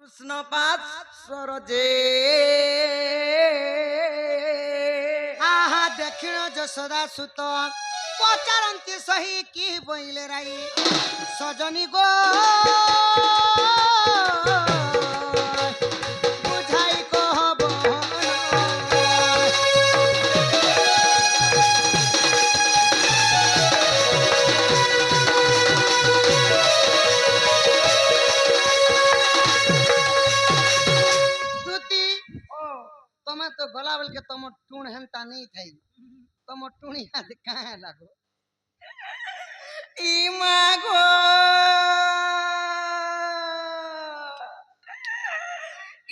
কৃষ্ণপাদ সরজে আহা দক্ষিণ যশোদা সুত পচারন্তি সহি কি বইলে রাই সজনী গো বুঝাই কহব দুতি तमे तो गला बोल के तुम टूण हेनता नहीं थई तुम टूणी हाथ कहाँ लागो ইমা গো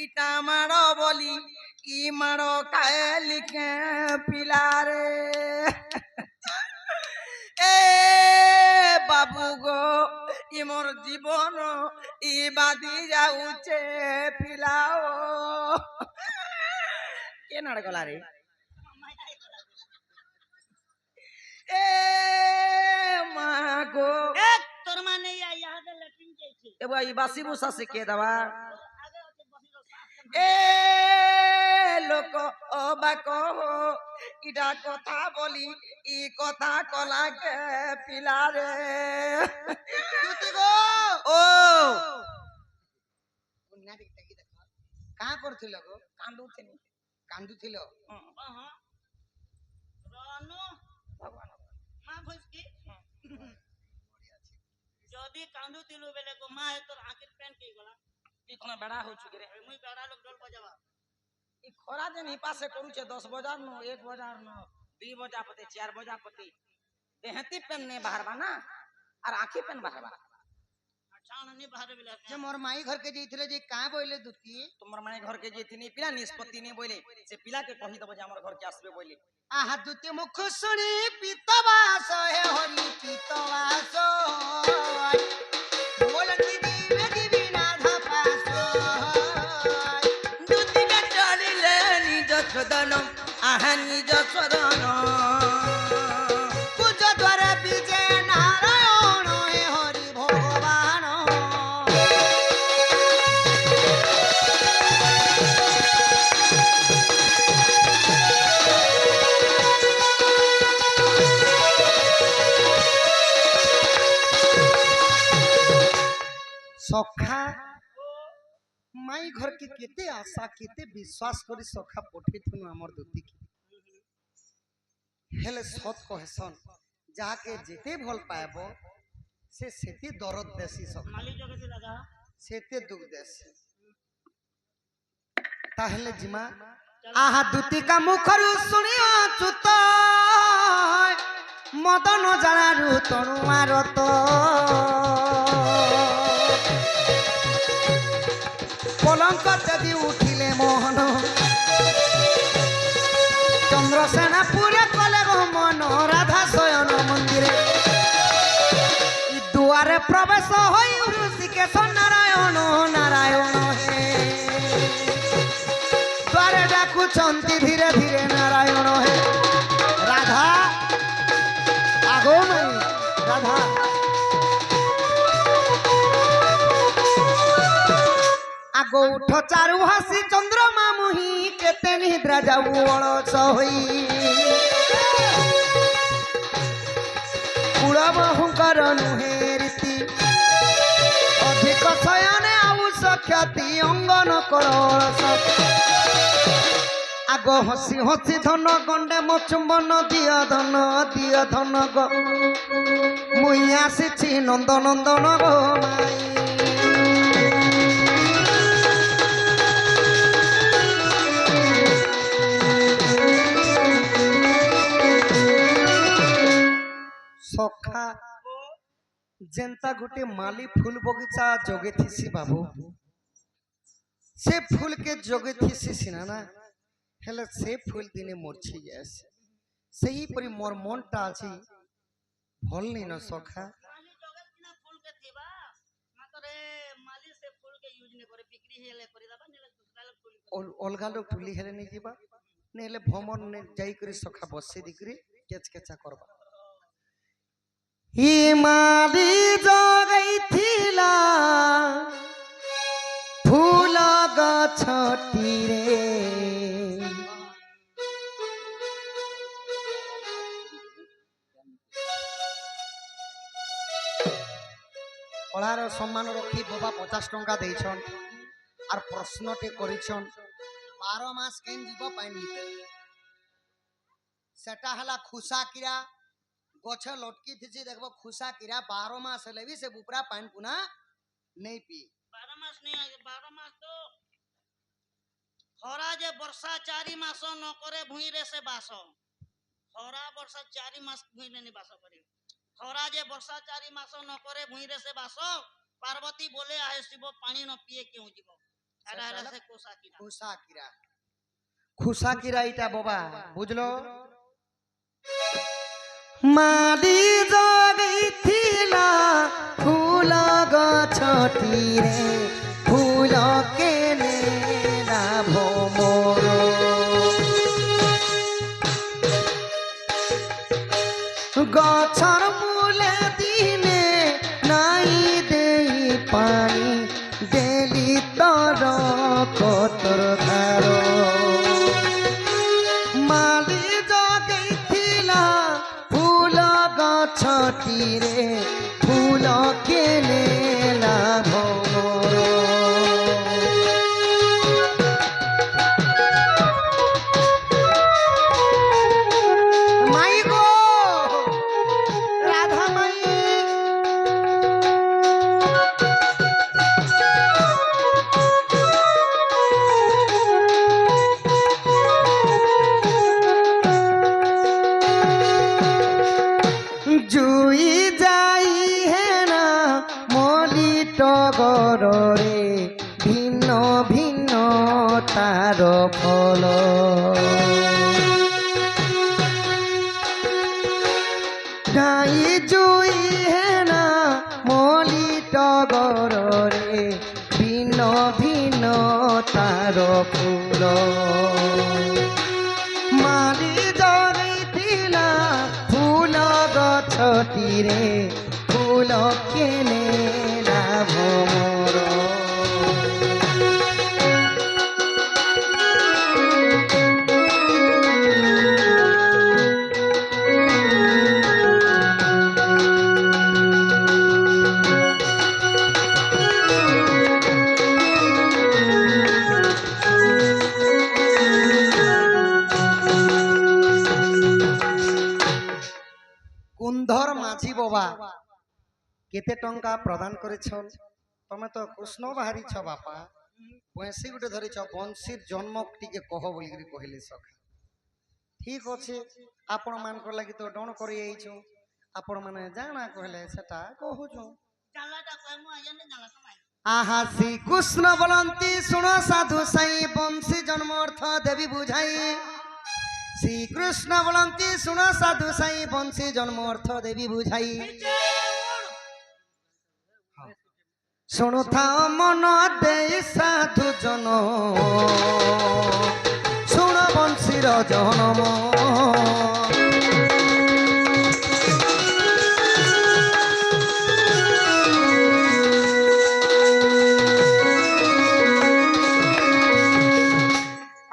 ইটা মারো বলি ই মারো কালিকে পিলারে এ বাবু গো ইমর জীবন ই বাদি যাউছে পিলাও কে নাড় গলা রে এ মা গো তোর মানে यहाँ दे लैट्रिन जाइछी এ ভাই বাসি বুসা শিখে দেওয়া आगे होते बसी तो साफ এ লোক অবাক ইটা কথা বলি ই কথা কলাকে পিলারে দুতি গো ও उन्ना दिखता की देखो कहाँ करथिल गो কান্দুছিনি कांदुथिल हां रानो ভগবান मां भसकी जदी कांदू तिलु बेले को मां तोर आखिर पेन के गला ই কোন বেড়া হচ্ছে রে मुई बेड़ा लोग डल बजावा ই খরা দিন হি পাশে করুছে 10 বজার নো 1 বজার নো 2 বজা পতে 4 বজা পতে দেহতি পেন নে বাহারবা না আর আঁখি পেন বাহারবা छाण नहीं बाहर बेले जे मोर माई घर के जइथिले जे कहाँ बोले दुती তোমার মানে ঘর কে যেতিনি পিলা নিষ্পত্তি নে বলে সে পিলা কে কহি দব যে আমার ঘর কে আসবে বলে आहा दुती मुख सुनी पितवास हे हरि पितवास बोलती दिवे दिवी नाथ पास দুদিকে চলিলে নিজ সদন আহা নিজ সদন पूज द्वारे विजय नारायण हे हरि भगवान सखा माई घर के केते आशा केते विश्वास करी सखा पठेथुनु हमर दुती की हेले सत कहसन जाके जेते भल पाएबो से सेते दरद देसी सखा माली जगह से लगा सेते दुख देसी ताहले जिमा आहा दुती का मुखरु सुनियो चुत मदन जानारु तणुआरत पलंक देवी उठिले मोहन चंद्रसेना पूरे कले मन राधा शयन मंदिर दुआरे प्रवेश होई ऋषिकेश नारायण नारायण हे द्वारे डाकुचंती धीरे धीरे नारायण हे राधा आगो मई राधा आगो उठ चारु हासी चंद्रमा मुही केते निद्रा जाऊ अलस होई कुलबहुकर नुहे रीति अधिक शयने आवुष ख्याति अंगन कर अलस आगो हसी हसी धन गंडे मो चुंबन दिय धन गो मुई आसीछि नंद नंदन गो माई सखा जेंता गुटे माली फूल बगीचा जोगे थीसी बाबू से फूल के जोगे थीसी सिना ना हेले से फूल दिने मोरछी जैसे सही परी मोर मनटा अछि भल नहीं न सखा माली जगह किना फूल के थीबा मातरे माली से फूल के यूज ने करे बिक्री हेले करि दबा नेले दूसरा लोग फूल अलगा लोग फूली हेले नहीं जीवा नेले भ्रमण ने जाई करी सखा बसे दिकरी केच केचा करबा हिमाली जगै थिला फूल ଗଛଟିରେ କଳାର ସମ୍ମାନ ରଖି ବାବା 50 ଟଙ୍କା ଦେଇଛନ୍ আর প্রশ্নটি করেছন 12 মাস কেন জীব পানি সেটা হলা খুসা কিরা গছ লটকি থিছি দেখব খুসা কিরা 12 মাস হলে বি সে বুপরা পানি পুনা নেই পি 12 মাস নেই 12 মাস তো খরা যে বর্ষা 4 মাস ন করে ভুঁইরে সে বাস খরা বর্ষা 4 মাস ভুঁইরে নি বাস করে খরা যে বর্ষা 4 মাস ন করে ভুঁইরে সে বাস পার্বতী বলে আহে শিব পানি ন পিয়ে কেউ জীব আরে আরে সে কোসা কিরা খুসা কিরা খুসা কিরা এটা বাবা বুঝলো মালি জগিথিলা ফুল গছটিরে ফুল কেনে লাভ মোর গছর মূলে দিনে নাই দেই পানি দেলি তর কতর ধার মালি জগিথিলা ফুল গছটিরে ফুল কেনে লাভ মোর মাই গো রাধা মাই জুই যাই হেনা মলি টগরে ভিন্ন ভিন্ন তার ফল গাই জুই হেনা মলি টগরে ভিন্ন ভিন্ন তার ফুল মালি জগিথিলা ফুল গছটিরে ফুল কেনে লাভ মোর কুন্ধর মাঝি বাবা কেতে টঙ্কা প্রদান করেছন তুমি তো কৃষ্ণ বাহারিছ বাপা বংশী গুটে ধরিছ বংশীর জন্ম টিকে কহ বলি কহিলে সখা ঠিক আছে আপন মানকর লাগি তো ডণ করে আইছু আপন মানে জানা কহিলে সেটা কহুছু জানলাটা কইমু আইনে জানলাটা নাই আহা শ্রীকৃষ্ণ বলন্তি শুণ সাধু সাই বংশী জন্ম অর্থ দেবী বুঝাই শ্রীকৃষ্ণ বলন্তি শুণ সাধু সাই বংশী জন্ম অর্থ দেবী বুঝাই শুণুথাও মন দেই সাধু জন শুণ বংশীর জনম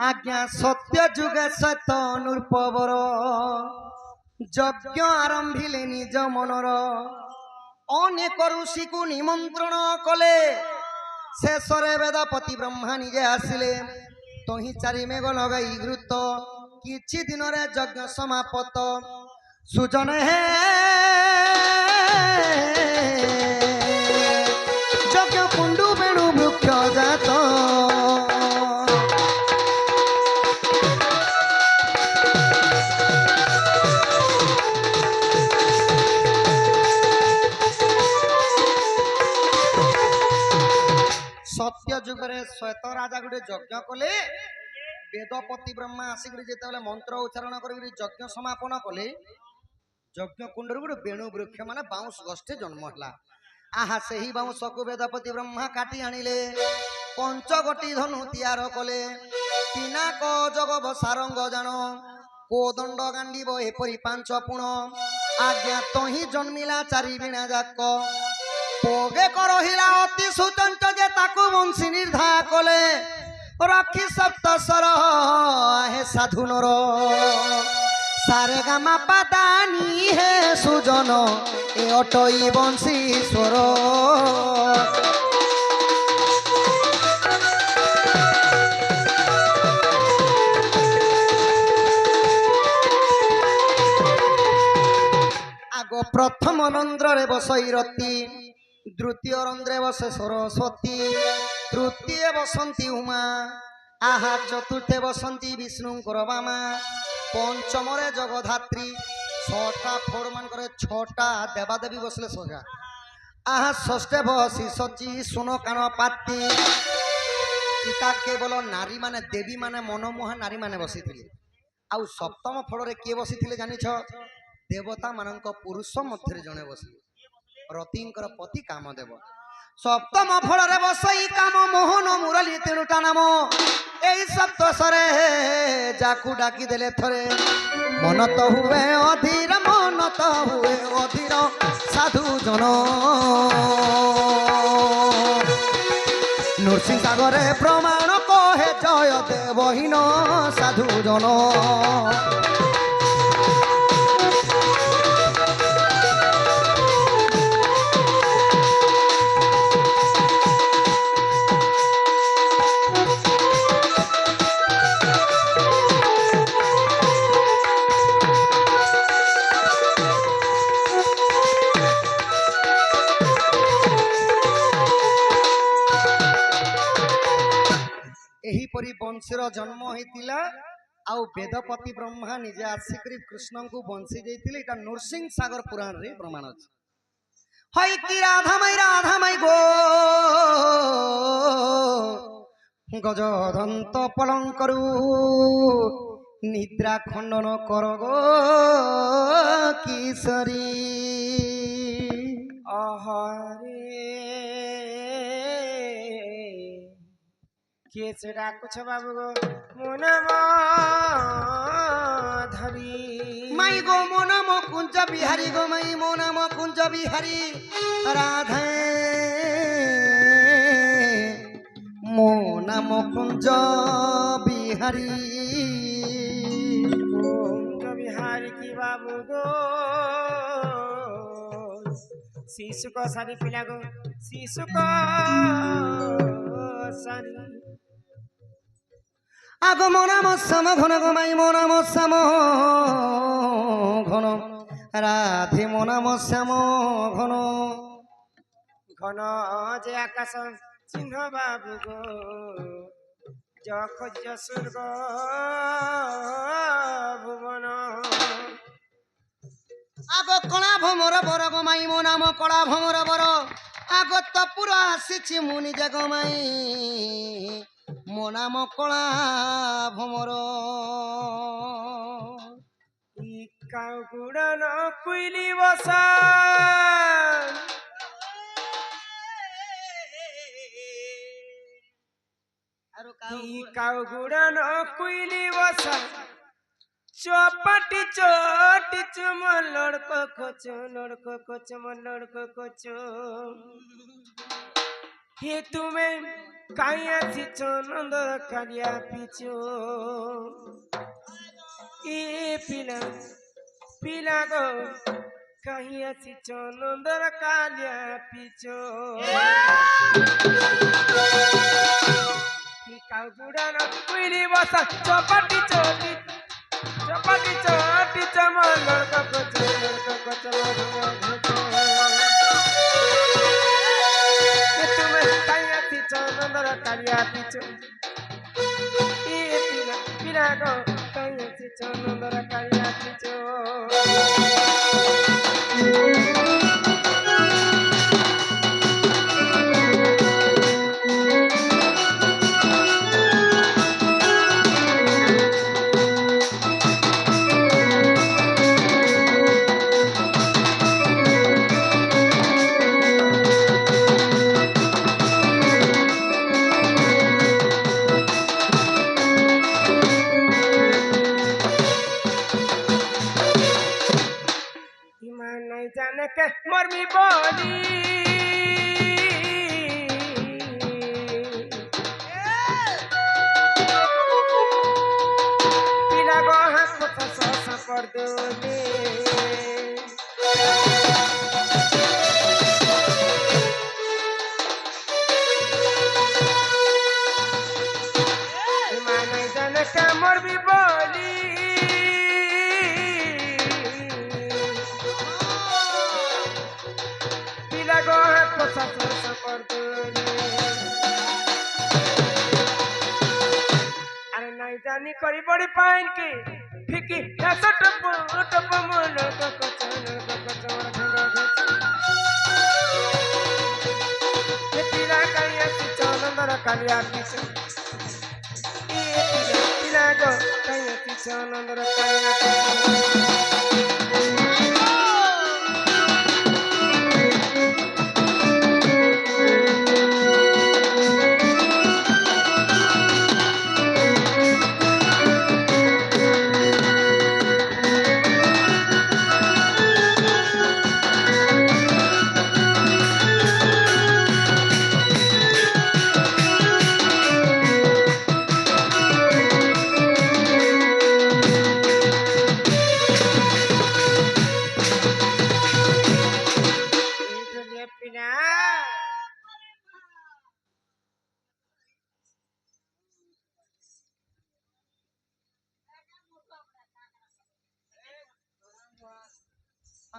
আজ্ঞা সত্য যুগে সত্য নূর্পবর যজ্ঞ আরম্ভিলে নিজ মনর অনেক ঋষিকু নিমন্ত্রণ কলে শেষরে বেদপতি ব্রহ্মা নিজে আসিলে তহি চারি মেঘ লগাই ঘৃত কিছু দিনরে যজ্ঞ সমাপত সুজন হে যজ্ঞ কুণ্ডু বেণু বৃক্ষ জাত সত্য যুগরে শ্বেত রাজা গোটে যজ্ঞ কলে বেদপতি ব্রহ্মা আসিকি যেতবে মন্ত্র উচ্চারণ করি যজ্ঞ সমাপন কলে যজ্ঞ কুণ্ডর গোটে বেণু বৃক্ষ মানে বাউঁশ গষ্ঠে জন্ম হলা আহা সেই বাউঁশকু বেদপতি ব্রহ্মা কাটি আনিলে পঞ্চগটি ধনু তিয়ার কলে পিনাক জগব সারঙ্গ জাণ কোদণ্ড গান্ডিব এপরি পাঞ্চ পুণ আজ্ঞা তহি জন্মিলা চারি বীণা যাক পগে করহিলা অতি সুচঞ্চ যে তাকু বংশী নির্ধা কলে রক্ষী সপ্তস্বর হে সাধু নর সারে গামা পাদানি হে সুজন এ অটই বংশী স্বর আগ প্রথম রন্ধ্রে বসৈরতী দ্বিতীয় রন্ধ্রে বসে সরস্বতী তৃতীয় বসন্তী উমা আহা চতুর্থে বসন্তী বিষ্ণুঙ্কর বামা পঞ্চমরে জগধাত্রী ছটা ফোড় মানকরে ছটা দেবাদেবী বসলে সজা আহা ষষ্ঠে বসি সচি শুনো কাণ পাতি ইটা কেবল নারী মানে দেবী মানে মনোমোহা নারী মানে বসিଥିଲେ ଆଉ ସପ୍ତମ ଫଳରେ କିଏ ବସିଥିଲେ ଜାଣିଛ ଦେବତା ମାନଙ୍କ ପୁରୁଷ ମଧ୍ୟରେ ଜଣେ ବସିଲେ ରତିଙ୍କର ପତି କାମଦେବ ସପ୍ତମ ଫଳରେ ବସଇ କାମ ମୋହନ ମୁରଲୀ ତିନୋଟା ନାମ এই ସପ୍ତସରେ ଯାକୁ ଡାକି ଦେଲେ ଥରେ ମନ ତ ହୁଏ ଅଧୀର ମନ ତ ହୁଏ ଅଧୀର ସାଧୁ ଜନ নৃসিং সাগরে প্রমাণ কহে জয় দেবহীন সাধু জন ଏହିପରି ବଂଶୀର ଜନ୍ମ ହେଇଥିଲା ଆଉ ବେଦପତି ବ୍ରହ୍ମା ନିଜେ ଆସିକରି କୃଷ୍ଣଙ୍କୁ ବଂଶୀ ଦେଇଥିଲେ ଏଟା ନୃସିଂହ ସାଗର ପୁରାଣରେ ପ୍ରମାଣ ଅଛି ହଇ କି ରାଧାମାଇ ଗೋ ଗଜଦନ୍ତ ପଲଙ୍କରୁ ନିଦ୍ରା ଖଣ୍ଡନ କର ଗো କିଶୋରୀ किए से डाकुछ बाबू गो मन धरी माई गो मो नाम कुंज बिहारी गो माई मो नाम कुंज बिहारी राधे मो नाम कुंज बिहारी कुंज बिहारी की बाबू गो शिशु को सारी पिला गो शिशु को सारी আগো মো নাম শ্যাম ঘন গো মাই মো নাম শ্যাম ঘন রাধে মো নাম শ্যাম ঘন ঘন যে আকাশ চিহ্ন বাবু গো যখ স্বর্গ ভুবন আগো কলা ভমর বর গো মাই মো নাম কলা ভমর বর আগো তো পুরা আসিছি মু নিজে গো মাই মো নাম কলা ভমর কাউ গুড়ন কুইলি বসা কাউ গুড়ন কুইলি বসা চপাটি চটি চুম লড়ক কোচ মন লড়ক কোচ হে তুমি কাই আছিছ নন্দ কালিয়া পিছো এ পিলা পিলা গো কাই আছিছ নন্দর কালিয়া পিছো কাউ গুড়ান কুইলি বসা চপাটি চটি চমল লড়ক কোচ তুমি কাই আছিছ নন্দর কালিয়া পিছো এ পিলা পিলা গো কাই আছিছ নন্দর কালিয়া পিছো ইমান নাই জানে কে মরমি বলি करदोले मानाई जाने कामर भी बोली पिला गो हाथ को सस करदोले अरे नहीं जानी करी बड़ी पाइन की फिकी ऐसा टप मन को कचन खंगा ये तेरा काया पिचन अंदर कालिया पिचन ये तेरा गो काया पिचन अंदर कालिया पिचन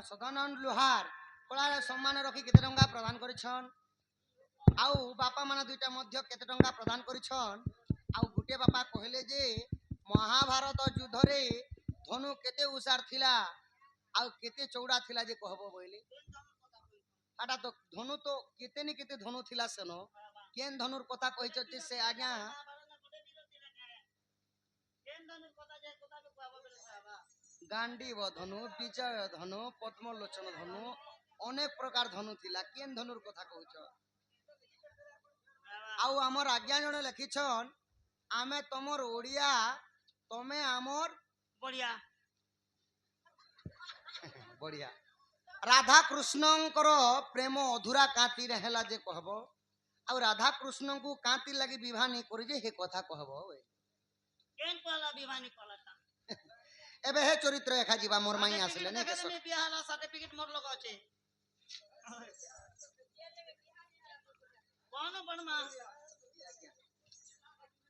सदानंद लोहार कलार सम्मान रखी केते टंका प्रदान करिछन आउ बापा माने दुईटा मध्य केते टंका प्रदान करिछन आउ गुटे बापा कहले जे महाभारत युद्ध रे धनु केते उसार थिला आउ केते चौड़ा थिला जे कहबो बोइले आटा तो धनु तो केते नि केते धनु थिला सेनो केन धनुर कथा कहिछ जे से आज्ञा गांडीव धनु विजय धनु पद्मलोचन धनु अनेक प्रकार धनु थिला केन धनुर कथा कहउछ आउ हमर आज्ञा जने लिखिछन आमे तमर ओडिया तमे हमर बढ़िया बढ़िया राधा कृष्णंकर प्रेम अधूरा कांति रहेला जे कहबो आ राधा कृष्ण को कांति लगी विवाह नहीं करि जे हे कथा कहबो केन कहला विवानी कहला एबे हे चरित्र एखा जीवा मोर माई आसले ने केस में बिहाला सर्टिफिकेट मोर लगा छे कोन बनमा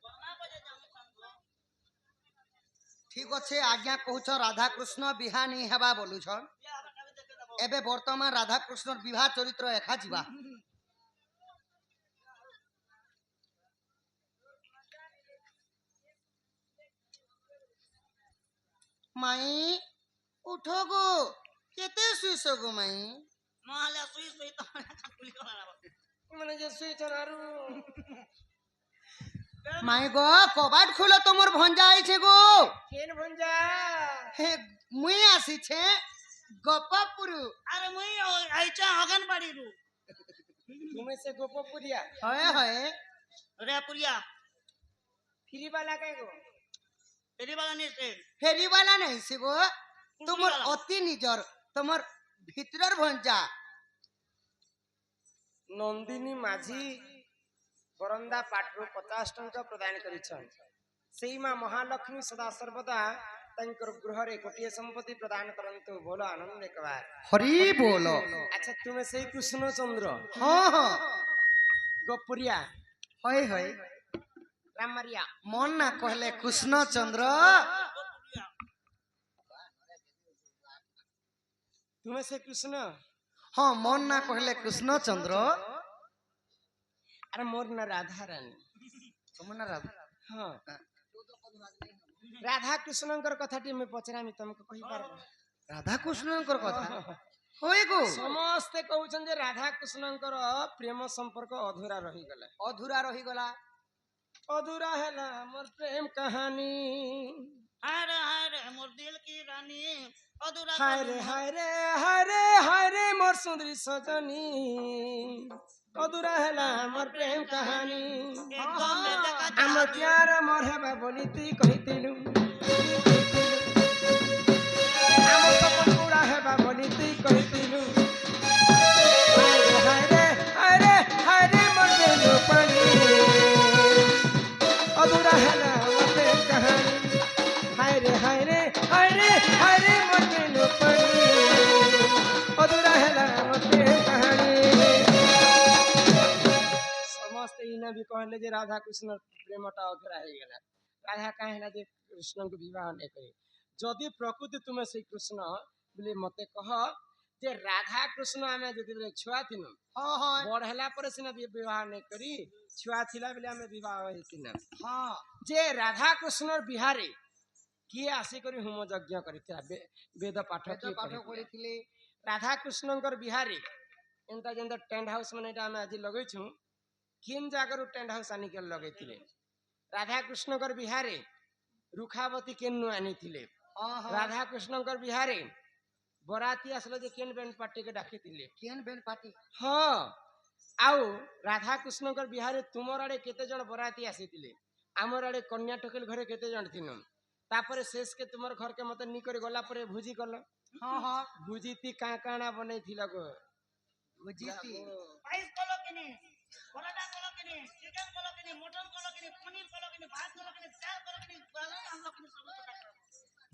बना बजे जाम संगो ठीक अच्छे आज्ञा कहूछ राधा कृष्ण विवाह नहीं हेबा बोलू छन एबे वर्तमान राधा कृष्ण विवाह चरित्र एखा जीवा माई उठो गो केते सुइसो गो माई नहले सुई तो खाकुली करा मने जे सुई चरारू माई गो कबाट खुलो तोमर भंजा आइछे गो केन भंजा हे मुई आसी छे गोपापुरु अरे मुई आइचा अगनबाड़ी रु तुमे से गोपपुरिया होए होए रे पुरिया फ्री वाला के गो फेरी वाला नहीं से फेरी वाला नहीं से गो तुमर वाला? अति निजर तुमर भीतरर भंजा नंदिनी माझी बरंदा पाटरू 50 टंका प्रदान करिछन सेई मां महालक्ष्मी सदा सर्वदा तंकर गृह रे गोटिए संपत्ति प्रदान करंतु बोलो आनंद एक बार हरि बोलो अच्छा तुम्हें सेई कृष्ण चंद्र हां हां गोपुरिया होय होय रामरिया मन ना कहले कृष्ण चंद्र तुम्हें से कृष्ण हां मन ना कहले कृष्ण चंद्र अरे मोर न राधा रानी तुम ना राधा हाँ राधा कृष्णंकर कथाटी में पचरामी तुमको कहि पारबो राधा कृष्णंकर कथा होय गो समस्ते कहउछन जे राधा कृष्णंकर प्रेम संपर्क अधूरा रही गला अधूरा रही गला अधूरा है ना मोर प्रेम कहानी हाय रे मोर दिल की रानी अधूरा हाय रे हाय रे हाय रे हाय रे मोर सुंदरी सजनी अधूरा है ना मोर प्रेम कहानी एकदम ने देखा हमर प्यार मोर हेबा बोली ती कहितिलु हमर सपन पूरा हेबा बोली ती कहितिलु हाय रे हाय रे हाय रे मोर दिल पानी अधूरा है ना मोर प्रेम कहानी हाय रे हाय रे हाय रे हाय रे कहले जे राधा कृष्ण प्रेमटा अधूरा हो गला राधा काहे ना जे कृष्ण को विवाह नहीं करे जदि प्रकृति तुम्हें श्री कृष्ण बोले मते कह जे राधा कृष्ण आमे जदि बोले छुआ थिनु हाँ हाँ बढ़ला पर सिना विवाह नहीं करी छुआ थिला बेले आमे विवाह हेतिना हाँ जे राधा कृष्ण बिहारे किए आसी करी होम यज्ञ करिथिला वेद पाठ किए पाठ पढ़िथिला। पढ़िथिले राधा कृष्णଙ୍କର ବିହାରେ ଏନ୍ତା ଯେନ୍ତା ଟେଣ୍ଟ ହାଉସ୍ ମାନେ ଏଟା ଆମେ ଆଜି ଲଗେଇଛୁ କିନ୍ ଜାଗାରୁ ଟେଣ୍ଟ ହାଉସ୍ ଆଣିକି ଲଗେଇଥିଲେ ରାଧା କୃଷ୍ଣଙ୍କର ବିହାରେ ରୁଖାବତୀ କେନୁ ଆଣିଥିଲେ हाँ हाँ ରାଧା କୃଷ୍ଣଙ୍କର ବିହାରେ ବରାତି ଆସିଲେ ଯେ କେନ୍ ବେଣ୍ଡ ପାର୍ଟିକେ ଡାକିଥିଲେ केन बेन पार्टी ହଁ ଆଉ ରାଧା କୃଷ୍ଣଙ୍କର ବିହାରେ ତୁମର ଆଡେ କେତେ ଜଣ ବରାତି ଆସିଥିଲେ ଆମର ଆଡେ କନ୍ୟା ଟୋକେଲ ଘରେ କେତେ ଜଣ ଥିନୁ ତାପରେ ଶେଷକେ ତୁମର ଘରକେ ମତେ ନି କରି ଗଲା ପରେ ଭୋଜି କଲ हाँ हाँ ଭୋଜିତି କାଁ କାଣା ବନେଇଥିଲ ଗो बुझीती পাইস কলো কিনি পরোটা কলো কিনি চিকেন কলো কিনি মটন কলো কিনি পনির কলো কিনি ভাত কলো কিনি চাল কলো কিনি গালা আমলো কিনি সব তো কাটো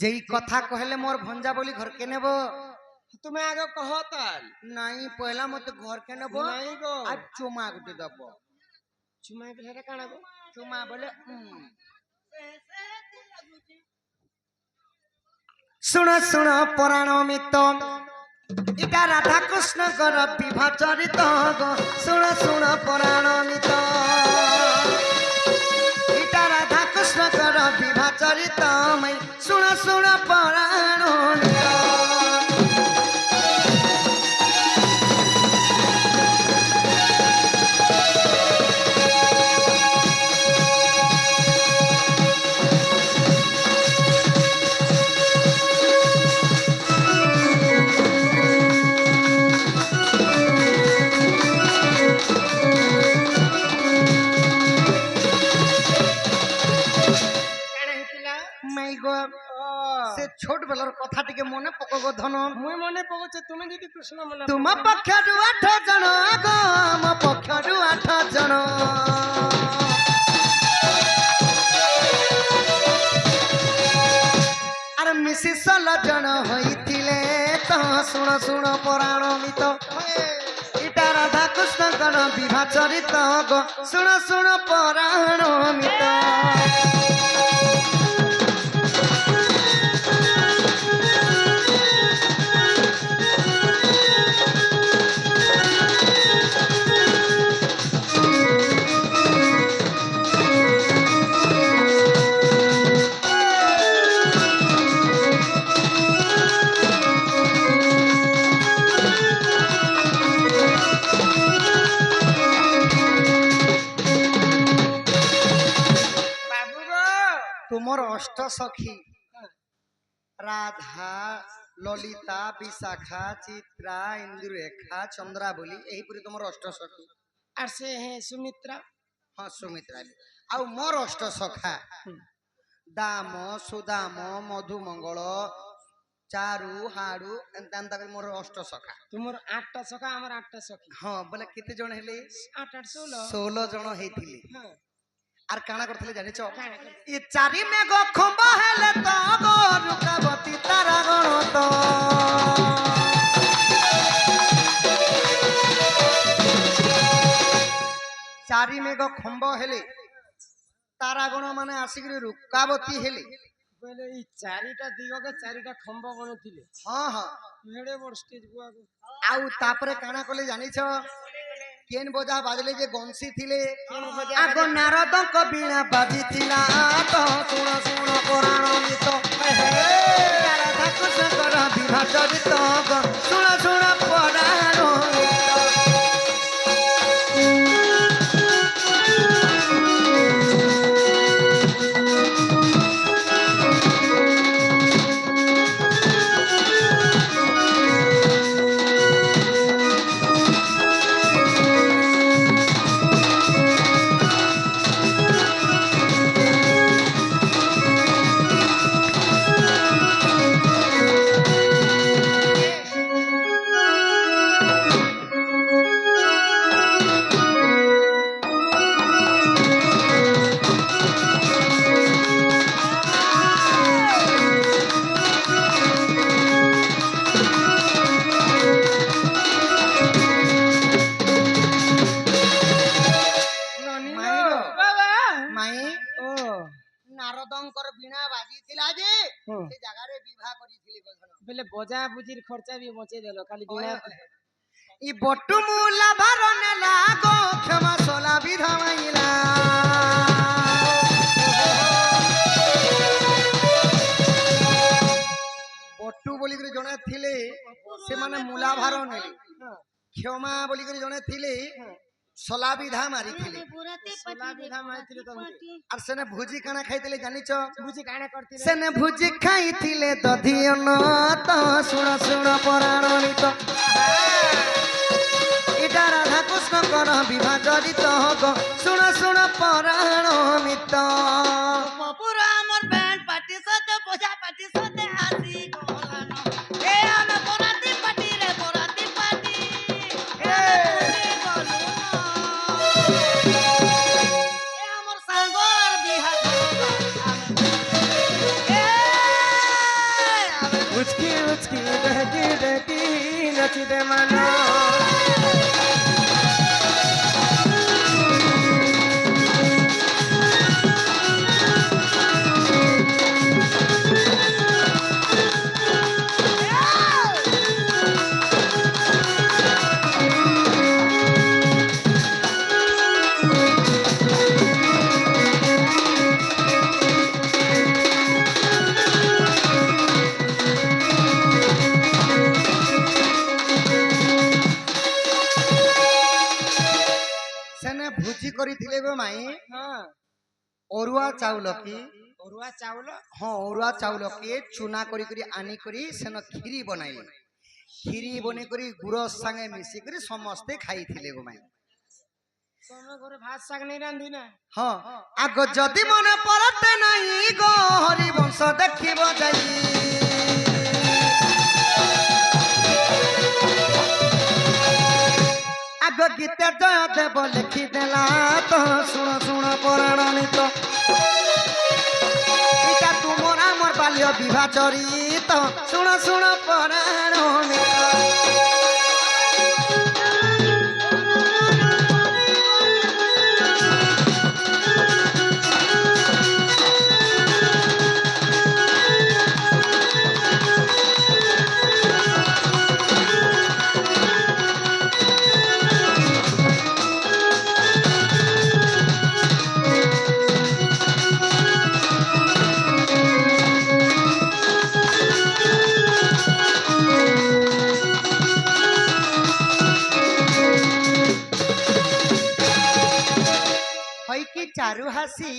যেই কথা কহলে মোর ভঞ্জা বলি ঘর কে নেব তুমি আগে কহ তাল নাই পয়লা মতে ঘর কে নেব নাই গো আর চুমা গুটে দেব চুমাই বেলা কাଣା গো চুমা বলে শুণ শুণ পুরাণ মিত এটা রাধা কৃষ্ণ কর বিভা চরিত গো শুণ শুণ পুরাণ মিত এটা রাধা কৃষ্ণ কর বিভা চরিত মই শুণ শুণ পুরাণ মিত কাଣା হিতিলা মাই গো সে ছোট বেলার কথা টিকে মনে পকব ধন মুই মনে পড়ছে তুমি যদি কৃষ্ণ মনে তুম পক্ষରୁ 8 ଜଣ ଆଗ ଆମ ପକ୍ଷରୁ 8 ଜଣ ଆରେ ମିଶି 16 ଜଣ ହୋଇଥିଲେ ତ ଶୁଣ ଶୁଣ ପୁରାଣ ମିତ ଏଟା ରାଧା କୃଷ୍ଣଙ୍କର ବିଭା ଚରିତ ଗো ଶୁଣ ଶୁଣ ପୁରାଣ ମିତ বাবু গো ତୁମର ଅଷ୍ଟ ସଖୀ ରାଧା ଲଳିତା ବିଶାଖା ଚିତ୍ରା ଇନ୍ଦୁରେଖା ଚନ୍ଦ୍ରା ବୋଲି ଏହିପରି ତୁମର ଅଷ୍ଟ ସଖୀ আর সে হে সুমিত্রা ହଁ ସୁମିତ୍ରା ଆଉ ମୋର ଅଷ୍ଟ ସଖା ଦାମ ସୁଦାମ ମଧୁମଙ୍ଗଳ ଚାରୁ ହାଡୁ ଏନ୍ତା ଏନ୍ତା କରି ମୋର ଅଷ୍ଟ ସଖା তোমার 8টা সখা আমার 8টা সখী ହଁ ବୋଲେ କେତେ ଜଣ ହେଲେ 8 8 16 16 ଜଣ ହେଇଥିଲେ হ্যাঁ আর কাଣା করଥିଲେ জানিছ কাଣା করଥିଲେ? ই চারি মেঘ খম্ব হেলে তো গো রুকাবতী তারা গণ তো চারি মেঘ খম্ব হেলে তারা গণ মানে আসিকি রুকাবতী হেলে বলে এই চারিটা দিগকে চারিটা খম্ব বনেছিলে হ্যাঁ হ্যাঁ হেড়ে বড় স্টেজ বুয়াকে আউ তাপরে কাଣା কলে জানিছ কেন বজা বাজলে যে গংশী থিলে আগ নারদଙ୍କ বীণা বাজিଥିଲା তো শুণ শুণ পুরাণ মিত রাধা কৃষ্ণଙ୍କର বিভা চরিত গো শুণ শুণ পুরাণ ନାରଦଙ୍କର ବୀଣା ବାଜିଥିଲା ଯେ ହୁଁ। ସେ ଜାଗାରେ ବିବାହ କରିଥିଲି ଗୋଧନ। ବେଲେ ବଜା ବୁଜିର ଖର୍ଚ୍ଚା ବି ବଞ୍ଚେଇ ଦେଲ ଖାଲି ବିନା ଇ ବଟୁ ମୁଲା ଭାର ନେଲା ଗো କ୍ଷମା ସଲା ବିଧା ମାଇଲା। ବଟୁ ବୋଲିକରି ଜଣେ ଥିଲେ ସେମାନେ ମୂଲା ଭାର ନେଲେ, କ୍ଷମା ବୋଲିକରି ଜଣେ ଥିଲେ ସଲା ବିଧା ମାରିଥିଲେ। ସଲା ବିଧା ମାରିଥିଲେ ତମକୁ আর সেনে ভুজি কানা খাইলে জানিছ? ବୁଝି କାଣା କରିଥିଲେ সেনে ভুজি খাইলে দধি অনত শুণ শুণ পরাণিত এটা রাধা কৃষ্ণকর বিবাহ জড়িত হগ শুণ শুণ পরাণমিত। পুরা আমার ব্যান্ড পার্টি সাথে বোঝা পার্টি সাথে আসি গলানো এ আমি বরাতি পার্টি রে বরাতি পার্টি এ বলু এ আমার সাঙ্গর বিহা উচকি উচকি ডহকি ডহকি নচি দে মানো সেনে ভুজি করিলে গো মাই হ্যাঁ অরুয়া চাউল কি অরুয়া চাউল হ্যাঁ অরুয়া চাউল কে চুনা করি করি আনি করি সেন খিরি বনাইলে, খিরি বনে করি গুড় সাঙ্গে মিশি করি সমস্তে খাইলে গো মাই। ତମ ଘରେ ଭାତ ଶାଗ ନେଇ ରାନ୍ଧି ନା হ্যাঁ আগ যদি মনে পড়তে নাই গো হরিবংশ দেখিব যাই। আগ গীতে জয় দেব লেখি দেলা তো শুণ শুণ পরাণিত এটা তুমর আমার বাল্য বিবাহ চরিত শুণ শুণ পরাণিত। হইকি চারু হাসি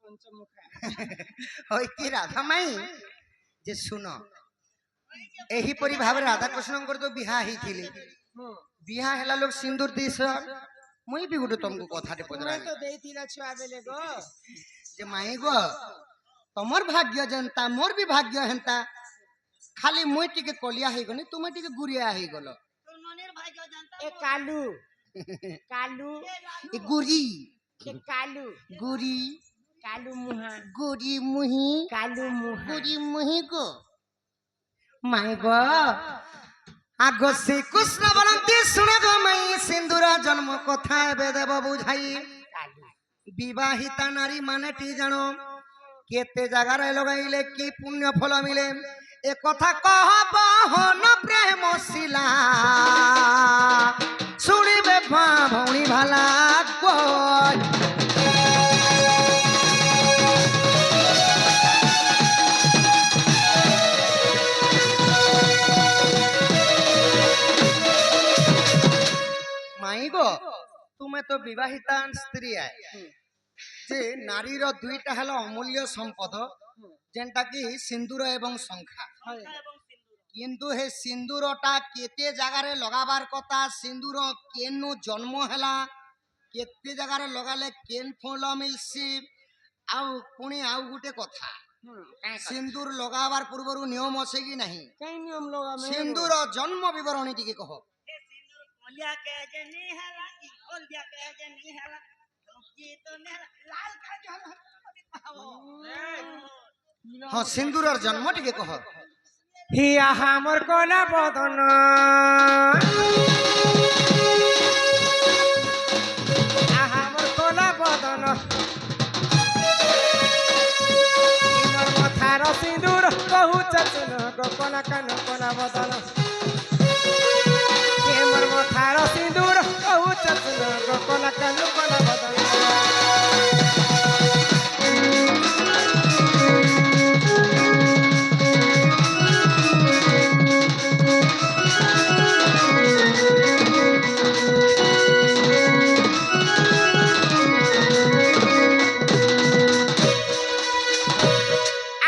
ପଞ୍ଚମୁଖା হইকি রাধা মাই যে শুন এহিপরি ভাবে রাধাকৃষ্ণଙ୍କର তো বিহা ହେଇଥିଲେ, বিহা হেলা লোক সিন্দুর দিছ। মুই বি গোটে তমকু কথাটে ତୁମେ পচরালি ତ ଦେଇଥିଲ ଛୁଆ ବେଲେ ଗୋ যে মাই গো তোমার ভাগ্য যেন্তা মোর বি ভাগ্য হেন্তা, খালি মুই টিকে কলিয়া হইগনি তুমি টিকে গুড়িয়া হইগল। তোর মনের ভাগ্য জানতা এ কালু কালু এ গুড়ি এ কালু গুড়ি কালু মুহা গুড়ি মুহি কালু মুহা গুড়ি মুহি গো মাই গো আগ শ্রীকৃষ্ণ বলন্তি শুনে গো মাই সিন্দুর জন্ম কথা এবে দেব বুঝাই। বিবাহিতা নারী মানেটি জানো কেতে জায়গায় লগাইলে কি পুণ্য ফল মিলে এ কথা কহব হন প্রেম শিলা শুনিবে মা ভৌণী ভালা গো। মাই গো তুমি তো বিবাহিতা স্ত্রী আয় যে নারীর দুইটা হল অমূল্য সম্পদ যেটা কি সিন্দুর এবং শঙ্খা, কিন্তু হে সিন্দুরটা কেতে জায়গায় লগাবার কথা, সিন্দুর কেন জন্ম হেলা, কেতে জায়গায় লগালে কেন ফল মিলছি, আউ পুଣି আউ গোটে কথা সিন্দুর লগাবার পূর্বরু নিয়ম আছে কি ନାହିଁ? কাই নিয়ম লগামে সিন্দুর জন্ম বিবরণী টিকে কহ। কলিয়া কে যে নি হেলা কি কলিয়া কে যে নি হেলা কি তো নে লাল কা জল হ্যাঁ সিন্দুরর জন্ম টিকে কহ। হিয়া হামর কলা বদন আহামর কলা বদন सिंदूर कहूच सुन गोपन कान कोना बदन के मोर मथार सिंदूर कहूच सुन गोपन कान कोना बदन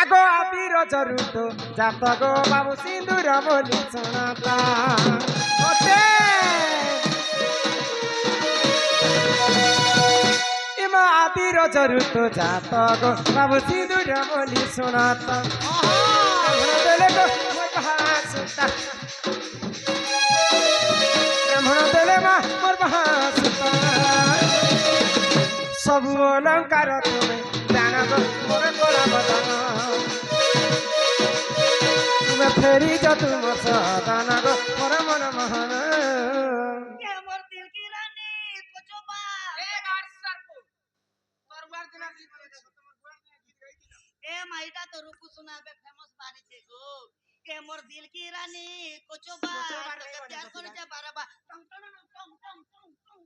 आगो आदिर जरुतो जात गो बाबू सिंदूर बोली सुनाता ओते इमा आदिर जरुतो जात गो बाबू सिंदूर बोली सुनाता ब्राह्मण देले गो मोर बहासुता ब्राह्मण देले मा मोर बहासुता सब अलंकार तुम्हें जाना गो मोर कोला बदन तुम्हें फेरी जा तुम सदाना गो मोर मन महन के मोर दिल की रानी कुछो बा ए माइटा तो रुकु सुनाबे फेमस बानी छे गो के मोर दिल की रानी कुछो बा तो त्याग करे जा बारबा टंग टंग टंग टंग टंग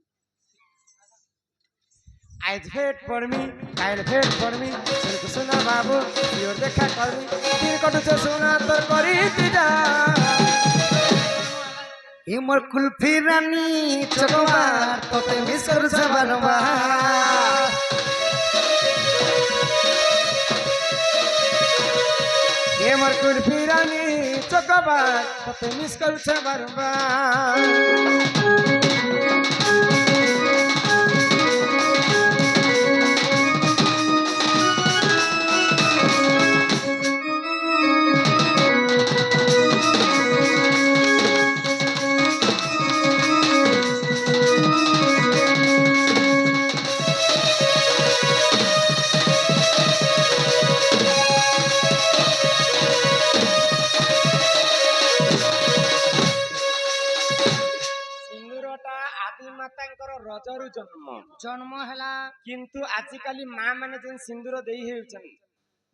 आज भेट पड़मी काल भेट पड़मी सुन सुना बाबू योर देखा करमी तीर कटु से सुना तो करी दिदा ए मोर कुल्फी रानी चकबार तोते मिस करू छ बारंबार ये मोर कुल्फी रानी चकबार तोते मिस करू छ बारंबार ରଜରୁ जन्म हैला କିନ୍ତୁ ଆଜିକାଲି ମା ମାନେ ଯେନ୍ ସିନ୍ଦୁର ଦେଇ ହେଉଛନ୍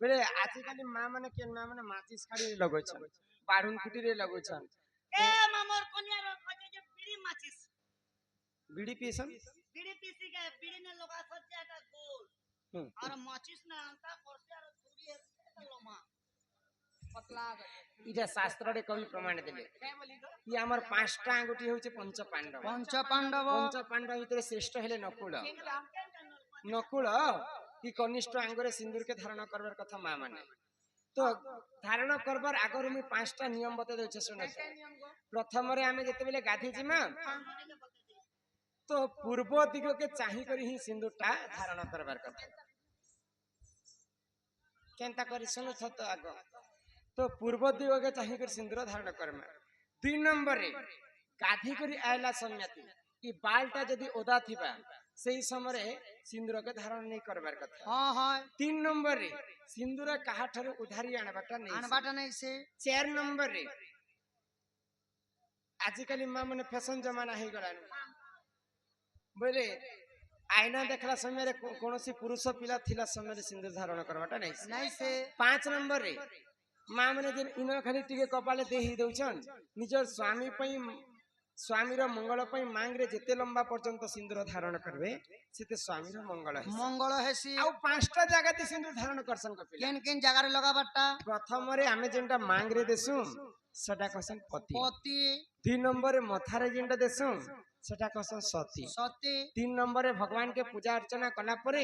ବେଲେ ଆଜିକାଲି ମା ମାନେ କେନ୍ ମା ମାନେ ମାଚିସ୍ କାଠି ଲଗଉଛନ୍ ବାଢୁନ୍ କୁଟିରେ ଲଗଉଛନ୍ ए मामोर कोनिया रो खोजे जे बिड़ी माचिस ବିଡି ପିସନ୍ बिड़ी पीसी के बिड़ी ने लोगा सच्चा का गोल और माचिस ना अंता परसिया रो छुरी है लमा पतला इटा शास्त्ରରେ କବି ପ୍ରମାଣ ଦେଲେ ଇ ଆମର ପାଞ୍ଚଟା ଆଙ୍ଗୁଠି ହେଉଛି ପଞ୍ଚ ପାଣ୍ଡବ पंच पांडव ଭିତରେ ଶ୍ରେଷ୍ଠ ହେଲେ ନକୁଳ ନକୁଳ ଇ କନିଷ୍ଠ ଆଙ୍ଗରେ ସିନ୍ଦୁରକେ ଧାରଣ କରବାର କଥା ମା ମାନେ ତ ଧାରଣ କରବାର ଆଗରୁ ମୁଁ ପାଞ୍ଚଟା ନିୟମ ବତେଇ ଦଉଛେ ଶୁଣ ପ୍ରଥମରେ ଆମେ ଯେତେବେଳେ ଗାଧି ଯିମା ତ ପୂର୍ବ ଦିଗକେ ଚାହିଁ କରି ହିଁ ସିନ୍ଦୁରଟା ଧାରଣ କରବାର କଥା କେନ୍ତା କରି ଶୁଣୁଥ ତ ଆଗ तो पूर्व दिगके चाही कर सिंदूर धारण करमा 2 नंबर रे गाधी करी आयला सम्यति कि बालटा जदी ओदा थिबा सेही समय सिंदूर के धारण नहीं करबार कथा हां हां 3 नंबर रे सिंदूर काहा ठरे उधारी आनबाटा नहीं से 4 नंबर रे आजिकली मां माने फैशन जमाना हे गलान बोले आईना देखला समय रे कोनोसी पुरुष पिला थिला समय रे सिंदूर धारण करबाटा नहीं से 5 नंबर रे माँ मैंने जेन इन खाली टिके कपाले दे ही दउछन निजर स्वामी पई स्वामी रो मंगल पई मांग रे जेते लंबा पर्यंत सिंदूर धारण करबे सेते स्वामी रो मंगल हेसी आ पांचटा जगह ते सिंदूर धारण करसन कपिला केन केन जगह रे लगा बट्टा प्रथम रे हमें जेनटा मांग रे देसु सेटा कसन पति पति 2 नंबर रे मथा रे जेनटा देसु सेटा कसन सती सती 3 नंबर रे भगवान के पूजा अर्चना कला परे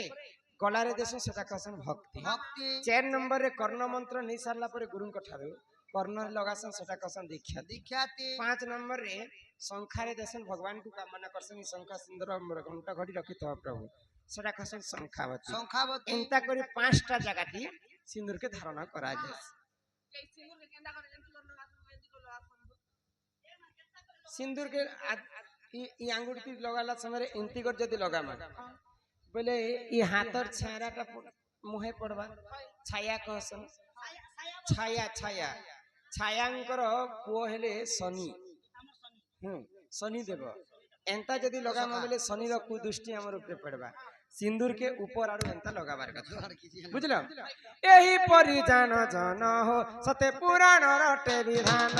गलारे देश सेटा कसन भक्ति भक्ति 4 नंबर रे कर्ण मंत्र नहीं सारला परे गुरु को ठारो कर्ण लगासन सेटा कसन दीक्षा दीक्षाती 5 नंबर रे शंखारे देशन भगवान को कामना करसन शंखा सिंदूर घंटा घड़ी रखी तो प्रभु सेटा कसन शंखावती एंता करी 5टा जगह ती सिंदूर के धारण करा जाय सिंदूर के ई अंगूठी लगाला समय एंती कर जदी लगामा बोले ई हाथर छायाटा मुहे पड़वा छाया कहसन छाया छाया छायांकर पुओ हेले शनि शनि देव एंता जदी लगामा बोले शनि रो कुदृष्टि हमर ऊपर पड़वा सिंदूर के ऊपर आरु एंता लगाबार कथा बुझलो एही परि जान जन हो सते पुराण रटे विधान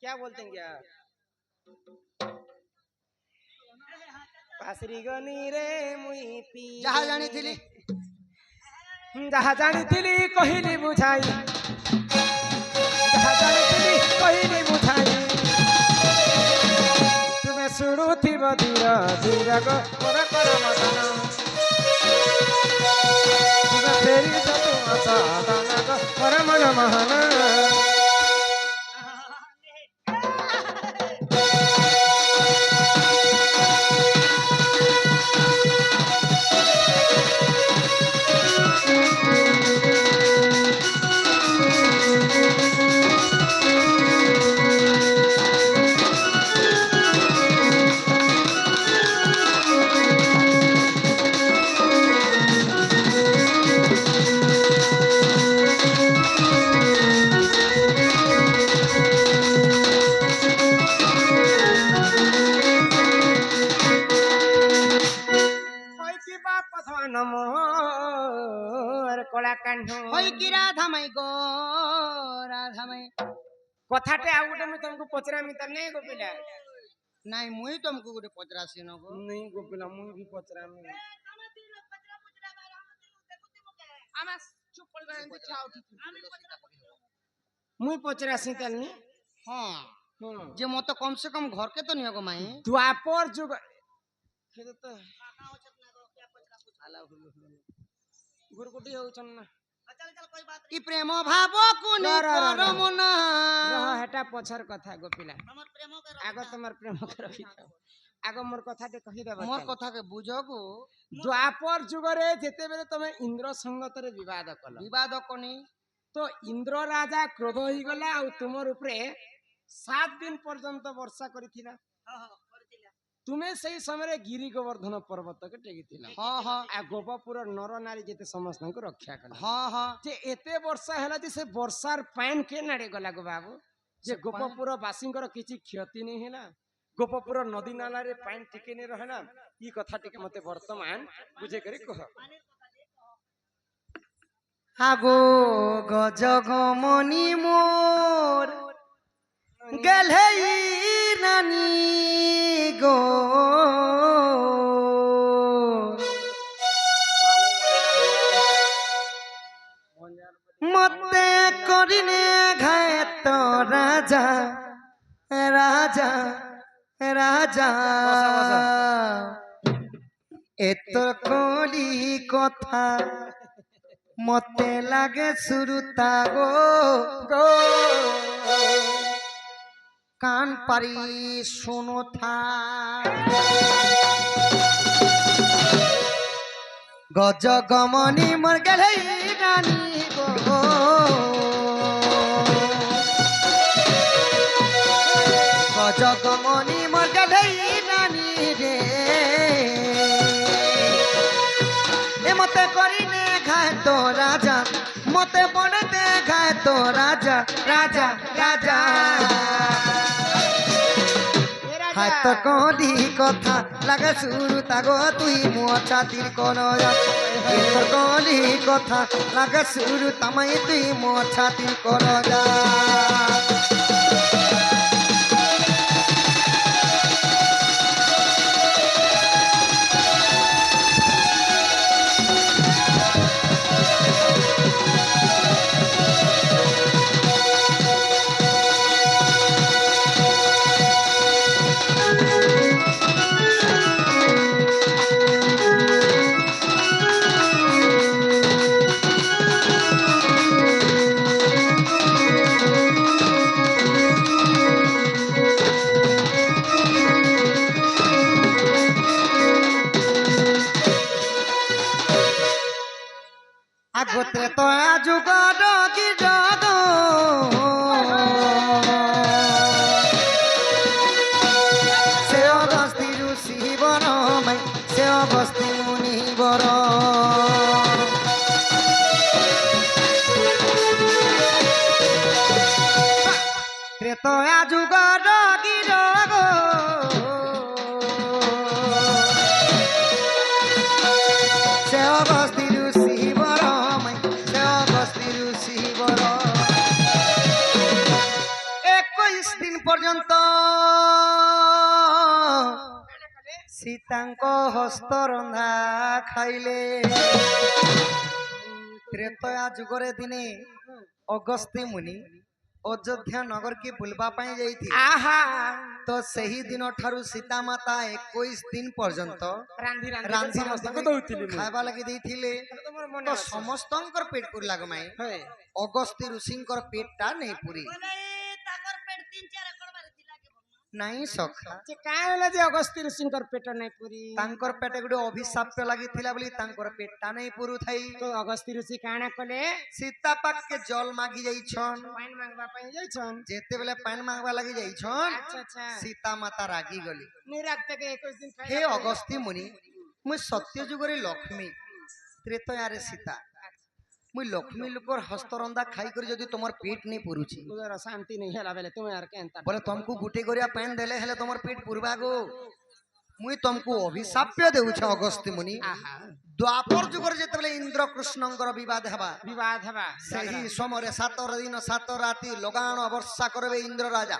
क्या बोलते हैं क्या पासरी गनी रे मुई पी ଯାହା ଜାଣିଥିଲି जहा जानी कहली बुझाई जहा जानी कहली बुझाई तुम्हें शुणुथिब धीर धीर गो कर कर मदन तुम्हें फेरी जतु सदन गो कर मन महन ওই কি রাধামাই গো রাধামাই কথাতে ଆଉ ଗୋଟେ ମୁଁ ତମକୁ ପଚରାମି ତ ନେଇ ଗୋପିଲା ନାଇଁ ମୁଇଁ ତମକୁ ଗୋଟେ ପଚରାସି ନ ଗো ନେଇ ଗୋପିଲା ମୁଁ ବି ପଚରାମି ମୁଇଁ ପଚରାସି ତାନି ହଁ ଯେ ମତେ କମ ସେ କମ ଘରକେ ତ ନିଅ ଗো ମାଇ ଦ୍ୱାପର ଯୁଗ କେତେ ତ ଗୁରୁକୁଟି ହଉଛନ୍ ନା ଇ ପ୍ରେମ ଭାବକୁ ନେଇ କରମୁନା ରହ ହେଟା ପଛର କଥା ଗୋପିଲା हमर प्रेम के ଆଗ ତମର ପ୍ରେମ ରଖିଥାଅ ଆଗ ମୋର କଥାଟେ କହିଦେବ ମୋର କଥାକେ ବୁଝ ଗো ଦ୍ୱାପର ଯୁଗରେ ଯେତେବେଳେ ତମେ ଇନ୍ଦ୍ର ସଙ୍ଗତରେ ବିବାଦ କଲ ବିବାଦ କନି ତ ଇନ୍ଦ୍ର ରାଜା କ୍ରୋଧ ହେଇଗଲା ଆଉ ତୁମର ଉପରେ 7 ଦିନ ପର୍ଯ୍ୟନ୍ତ ବର୍ଷା କରିଥିଲା ତୁମେ ସେଇ ସମୟରେ ଗିରି ଗୋବର୍ଦ୍ଧନ ପର୍ବତକୁ ଟେକିଥିଲ ହଁ ହଁ ଆଉ ଗୋପପୁର ନର ନାରୀ ଯେତେ ସମସ୍ତଙ୍କୁ ରକ୍ଷା କଲା ହଁ ହଁ ଯେ ଏତେ ବର୍ଷା ହେଲା ଯେ ସେ ବର୍ଷାର ପାଣି କେ ନାଡେ ଗଲା ଗো ବାବୁ ଯେ ଗୋପପୁର ବାସୀଙ୍କର କିଛି କ୍ଷତି नहीं ହେଲା ଗୋପପୁର ନଦୀ ନାଲାରେ ପାଣି ଟିକେ नहीं ରହିଲା ई କଥା ଟିକେ ମତେ ବର୍ତ୍ତମାନ ବୁଝେ କରି କହ আগো গজগমনি মোর গেলেই নানি গো মতে করিনে ঘায় তো রাজা রাজা রাজা এত কলি কথা মতে লাগে সুরুতা গো গো কান পারি শুনো থা গজ গমনি মর গেলে রানী গো গজ গমনি মর গেলে রানী রে এ মতে করিনে খায় তো রাজা মতে পড়তে খায় তো রাজা রাজা রাজা খায় তো কলি কথা লাগে শুরু তাগো তুই মো ছাতির কোন কলি কথা লাগে শুরু তামাই তুই মো ছাতির কোন যা আগতে তো যুগ কি জগ সে অগস্তি ঋষি বর মাই সে অগস্তি মুনি বর ତ୍ରେତୟା ଯୁଗର ଗିରଗ ସେ ଅଗସ୍ତି ଋଷି ବର ସେ ଅଗସ୍ତି ଋଷି ବର 21 দিন পর্যন্ত সীতাঙ্ক হস্তরন্ধা খাইলে ত্রেতয়া যুগরে দিনে অগস্ত্যে মুনি অযোধ্যা নগর কি বুলবা পাই যাইথি আহা তো সেই দিন ঠারু সীতা মাতা 21 দিন পর্যন্ত রান্ধি রান্ধি রান্ধি ସମସ୍ତଙ୍କୁ ଦଉଥିଲି ମୁଁ। খাইবা লাগি ଦେଇଥିଲେ ତମର ମନେ তো ଅଛି? ସମସ୍ତଙ୍କର পেট পুরি লাগমাই ହଏ। অগস্ত্যি ঋষিଙ୍କର পেটটা নেই পুরি ବୋଲେ ତାଙ୍କର ପେଟ 3-4 ଏକର ବାହାରିଥିଲା କି ଭଗବାନ? নাই ସଖା ଯେ କାଁ ହେଲା ଯେ ଅଗସ୍ତ୍ୟ ଋଷିଙ୍କର ପେଟ ନାଇଁ ପୁରୀ ତାଙ୍କର ପେଟେ ଗୋଟେ ଅଭିଶାପ ଲାଗିଥିଲା ବୋଲି ତାଙ୍କର ପେଟଟା ନେଇ ପୁରୁ ଥାଇ ତ ଅଗସ୍ତ୍ୟ ଋଷି କାଣା କଲେ ସୀତା ପାଖକେ ଜଲ ମାଗି ଯାଇଛନ୍ ପାଣି ମାଗବା ପାଇଁ ଯାଇଛନ୍ ଯେତେବେଳେ ପାଣି ମାଗବା ଲାଗି ଯାଇଛନ୍ ଆଚ୍ଛା ଆଚ୍ଛା ସୀତା ମାତା ରାଗି ଗଲି ନିରାକ୍ତକେ 21 ଦିନ ହେ ଖାଇଲା ଅଗସ୍ତ୍ୟ ମୁନି ମୁଇଁ ସତ୍ୟ ଯୁଗରେ ଲକ୍ଷ୍ମୀ ତ୍ରେତୟାରେ ସୀତା ମୁଇଁ ଲକ୍ଷ୍ମୀ ଲୋକର ହସ୍ତରନ୍ଧା ଖାଇକରି ଯଦି ତମର পেট ନେଇ ପୁରୁଛି ତୁମର ଶାନ୍ତି नहीं ହେଲା ବେଲେ ତୁମେ ଆର କେନ୍ତା ବୋଲେ ତମକୁ ଗୁଟେ गरिया ପାଣି ଦେଲେ ହେଲେ ତମର পেট ପୁରବା ଗো ମୁଇଁ ତମକୁ ଅଭିଶାପ୍ୟ ଦେଉଛ ଅଗସ୍ତ୍ୟ ମୁନି ଆହା ଦ୍ୱାପର ଯୁଗରେ ଯେତେବେଳେ ଇନ୍ଦ୍ର କୃଷ୍ଣଙ୍କର ବିବାଦ ହେବା ବିବାଦ ହେବା ସେହି ସମୟରେ 7 ଦିନ 7 ରାତି ଲଗାଣ ବର୍ଷା କରିବେ ଇନ୍ଦ୍ର ରାଜା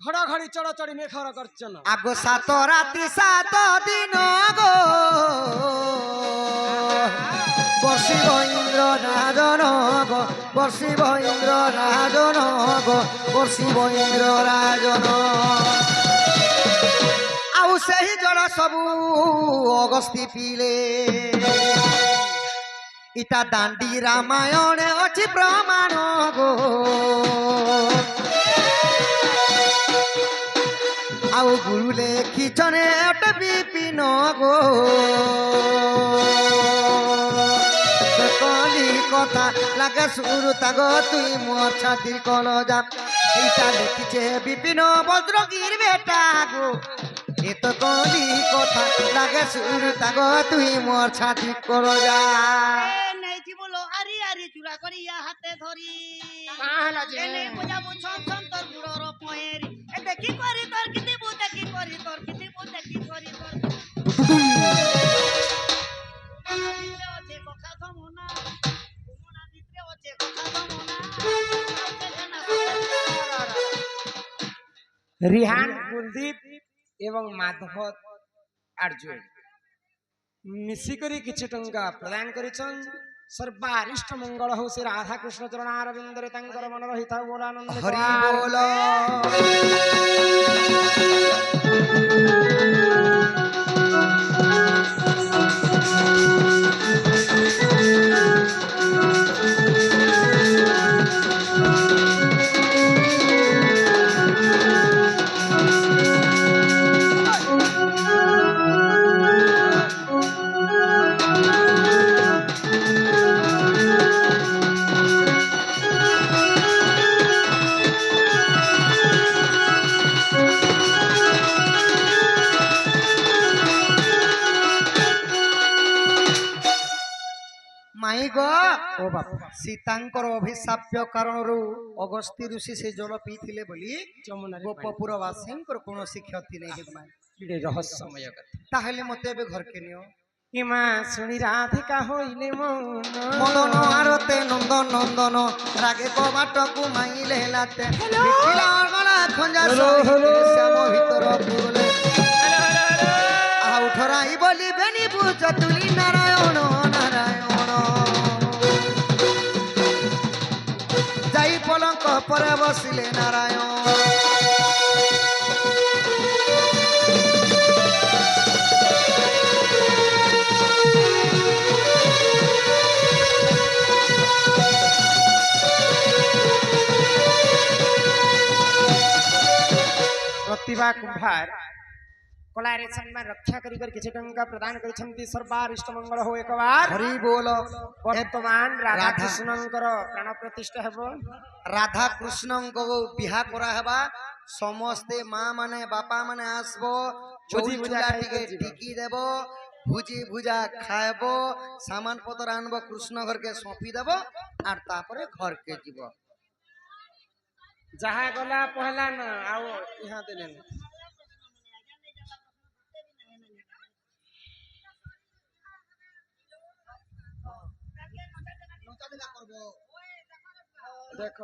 ଘଡଘଡି ଚড়চড়ি মেঘର ଗର୍ଜନ ଆଗ 7 ରାତି 7 ଦିନ ଗো ବର୍ଷିବ ଇନ୍ଦ୍ର ରାଜନ ଗো ବର୍ଷିବ ଇନ୍ଦ୍ର ରାଜନ ଗো ବର୍ଷିବ ଇନ୍ଦ୍ର ରାଜନ ଆଉ ସେହି ଜଳ ସବୁ ଅଗସ୍ତ୍ୟ ପିଲେ ଇଟା ଦାଣ୍ଡି ରାମାୟଣେ ଅଛି ପ୍ରମାଣ ଗো ଆଉ ଗୁରୁ ଲେଖିଛନେ ଅଟେ ବିପିନ গো কলি কথা লাগে সুর তাগ তুই মোর ছাতির কলজা এইটা লেখিছে বিপিন বজ্রগীর বেটা গো এ তো কলি কথা লাগে সুর তাগ তুই মোর ছাতির কলজা এ নাই জীবলো আরি আরি চূড়া করি ইয়া হাতে ধরি কাঁ ହେଲା ଯେ এনে বুঝাবু ছম ছম তোর গুড়র পয়েরি এ দেখি করি তোর কিতি বু দেখি করি তোর কিতি বু দেখি করি তোর ভিতরে আছে কথা ধমনা ঘুমনা ভিতরে আছে কথা ধমনা রিহান কুলদীপ এবং মাধব আর্জুন মিশিকরি কিছু টঙ্কা প্রদান করেছেন সর্বারিষ্ট মঙ্গল হও শ্রী রাধা কৃষ্ণ চরণারবিন্দরে তাঙ্কর মন রহিতা বলানন্দ হরি বল ମାଇ ଗো ও বাপু ସୀତାଙ୍କର ଅଭିଶାପ୍ୟ କାରଣରୁ ଅଗସ୍ତ୍ୟ ଋଷି ସେ ଜଳ ପିଇଥିଲେ ବୋଲି যমুনারে ଗୋପପୁର ବାସୀଙ୍କର କୌଣସି କ୍ଷତି ନେଇ ହେବ ନାହିଁ কিড়ে রহস্যময় কথা ତାହେଲେ মতে ଏବେ ঘরকে নিও ইমা শুনি রাধিকা হইলে মন মদন আরতে নন্দন নন্দন রাগে কবাটকু মাইলে হেলাতে পিলা গলা খঞ্জা সহিতে শ্যাম ভিতর পুরলে আউ ঠরাই বলি বেনি বুঝ তুলি নারায়ণ নারায়ণ যাই পলঙ্ক পরে বসিলে নারায়ণ ପ୍ରତିଭା କୁମ୍ଭାର କଳାରେ ସମ୍ମାନ ରକ୍ଷା କରି କିଛି ଟଙ୍କା ପ୍ରଦାନ କରିଛନ୍ତି ସର୍ବାରିଷ୍ଟ ମଙ୍ଗଳ ହଉ ଏକବାର হরি বল ବର୍ତ୍ତମାନ ରାଧାକୃଷ୍ଣଙ୍କର ପ୍ରାଣ ପ୍ରତିଷ୍ଠା ହେବ রাধা কৃষ্ণঙ্ক বিহা করা হেবা সমস্তে মা মানে বাপা মানে আসব ভুজি ভুজা চুলা খাই টিকে ଯିବେ। টিকি দেব ভুজি ভুজা খাইব সামান পত্র আনব কৃষ্ণ ঘরকে সঁপি দেব আর তারপরে ঘরকে যাব ଯାହା ଗଲା ପହଲା ନା ଆଉ ଇହା ଦେଲେ ନା ଦେଖ